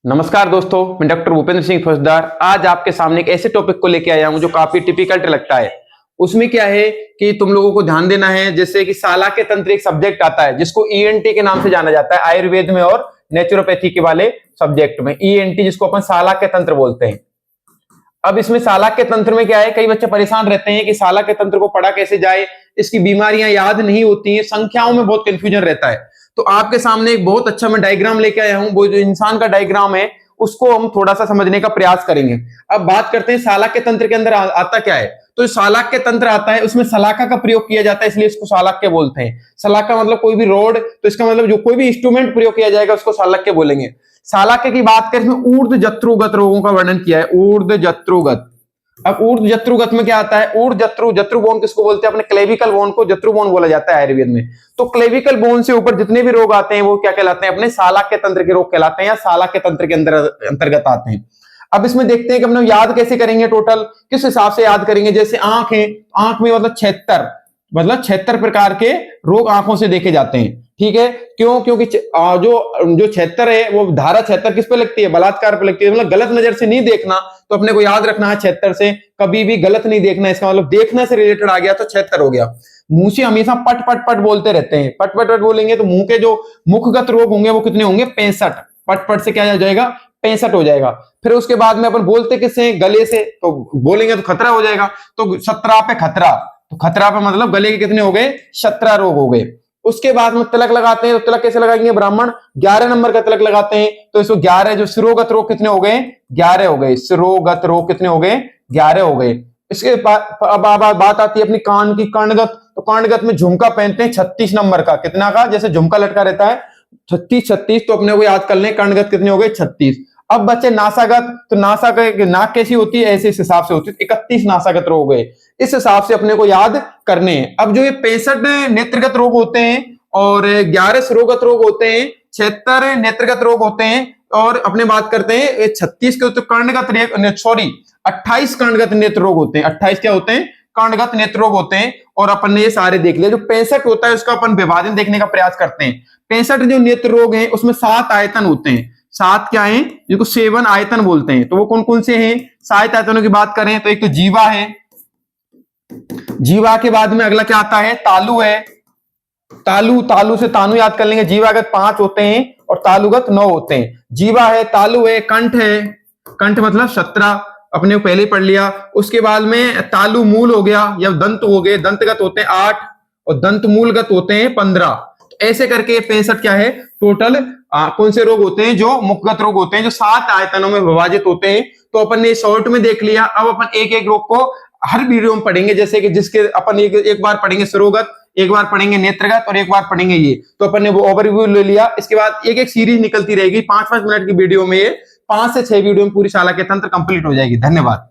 नमस्कार दोस्तों, मैं डॉक्टर भूपेंद्र सिंह फौजदार आज आपके सामने एक ऐसे टॉपिक को लेके आया हूं जो काफी टिपिकल लगता है। उसमें क्या है कि तुम लोगों को ध्यान देना है, जैसे कि सालाक्य तंत्र एक सब्जेक्ट आता है जिसको ईएनटी के नाम से जाना जाता है आयुर्वेद में और नेचुरोपैथी के वाले सब्जेक्ट में। ईएनटी जिसको अपन सालाक्य तंत्र बोलते हैं। अब इसमें सालाक्य तंत्र में क्या है, कई बच्चे परेशान रहते हैं कि सालाक्य तंत्र को पढ़ा कैसे जाए, इसकी बीमारियां याद नहीं होती हैं, संख्याओं में बहुत कंफ्यूजन रहता है। तो आपके सामने एक बहुत अच्छा मैं डायग्राम लेके आया हूं, वो जो इंसान का डायग्राम है उसको हम थोड़ा सा समझने का प्रयास करेंगे। अब बात करते हैं सालाक्य तंत्र के अंदर आता क्या है। तो सालाक्य तंत्र आता है, उसमें सलाका का प्रयोग किया जाता है, इसलिए इसको सालाक्य बोलते हैं। सलाका मतलब कोई भी रोड, तो इसका मतलब जो कोई भी इंस्ट्रूमेंट प्रयोग किया जाएगा उसको सालाक्य बोलेंगे। सालाक्य की बात करें, इसमें ऊर्ध्व जत्रुगत रोगों का वर्णन किया है। ऊर्ध्व जत्रुगत। अब ऊर्ध्व जत्रुगत में क्या आता है, ऊर्ध्व जत्रु बोन किसको बोलते हैं, अपने क्लेविकल बोन को जत्रु बोन बोला जाता है आयुर्वेद में। तो क्लेविकल बोन से ऊपर जितने भी रोग आते हैं वो क्या कहलाते हैं, अपने सालाक्य तंत्र के रोग कहलाते हैं या सालाक्य तंत्र के अंतर्गत आते हैं। अब इसमें देखते हैं कि हम याद कैसे करेंगे, टोटल किस हिसाब से याद करेंगे। जैसे आंख है, आंख में मतलब 76 प्रकार के रोग आंखों से देखे जाते हैं। ठीक है, क्यों? क्योंकि जो 76 है वो धारा 76 किस पे लगती है, बलात्कार पे लगती है। मतलब गलत नजर से नहीं देखना, तो अपने को याद रखना है 76 से कभी भी गलत नहीं देखना। इसका मतलब देखने से रिलेटेड आ गया तो 76 हो गया। मुंह से हमेशा पट पट पट बोलते रहते हैं, पट पट पट बोलेंगे तो मुंह के जो मुखगत रोग होंगे वो कितने होंगे, 65। पट पट से क्या हो जाएगा, 65 हो जाएगा। फिर उसके बाद में अपन बोलते किससे, गले से, तो बोलेंगे तो खतरा हो जाएगा। तो 17 पे खतरा, तो खतरा पे मतलब गले के कितने हो गए, 17 रोग हो गए। उसके बाद में तिलक लगाते हैं, तो तिलक कैसे लगाएंगे, ब्राह्मण 11 नंबर का तिलक लगाते हैं। तो इसको 11 जो शिरोगत रोग कितने हो गए, 11 हो गए। शिरोगत रोग कितने हो गए, 11 हो गए। इसके बाद अब बात आती है अपनी कान की, कर्णगत। तो कर्णगत में झुमका पहनते हैं 36 नंबर का, कितना का, जैसे झुमका लटका रहता है 36, तो अपने को याद कर लें कर्णगत कितने हो गए, 36। अब बच्चे नासागत, तो नाक कैसी होती है, ऐसे इस हिसाब से होती है, 31 नासागत रोग हो गए। इस हिसाब से अपने को याद करने हैं। अब जो ये 65 नेत्रगत रोग होते हैं और 11 शिरोगत रोग होते हैं, 76 नेत्रगत रोग होते हैं, और अपने बात करते हैं 36 के तो कर्णगत, सॉरी 28 कर्णगत नेत्र रोग होते हैं। 28 क्या होते हैं, कर्णगत नेत्र रोग होते हैं। और अपन ने ये सारे देख लिया। जो 65 होता है उसका अपन विभाजन देखने का प्रयास करते हैं। 65 जो नेत्र रोग हैं उसमें 7 आयतन होते हैं। 7 क्या है, जिनको 7 आयतन बोलते हैं। तो वो कौन कौन से हैं, 7 आयतनों की बात करें तो एक तो जीवा है, जीवा के बाद में अगला क्या आता है, तालु है। तालु से तानु याद कर लेंगे। जीवागत 5 होते हैं और तालुगत 9 होते हैं। जीवा है, तालु है, कंठ है, कंठ मतलब 17 अपने को पहले ही पढ़ लिया। उसके बाद में तालु मूल हो गया या दंत हो गए, दंतगत होते हैं 8 और दंत मूलगत होते हैं 15। ऐसे करके 65 क्या है टोटल कौन से रोग होते हैं, जो मुखगत रोग होते हैं, जो 7 आयतनों में विभाजित होते हैं। तो अपन ने शॉर्ट में देख लिया। अब अपन एक एक रोग को हर वीडियो में पढ़ेंगे, जैसे कि जिसके अपन एक बार पढ़ेंगे शिरोगत, एक बार पढ़ेंगे नेत्रगत और एक बार पढ़ेंगे ये। तो अपन ने वो ओवरव्यू ले लिया। इसके बाद एक एक सीरीज निकलती रहेगी 5-5 मिनट की वीडियो में, 5 से 6 वीडियो में पूरी सालाक्य तंत्र कंप्लीट हो जाएगी। धन्यवाद।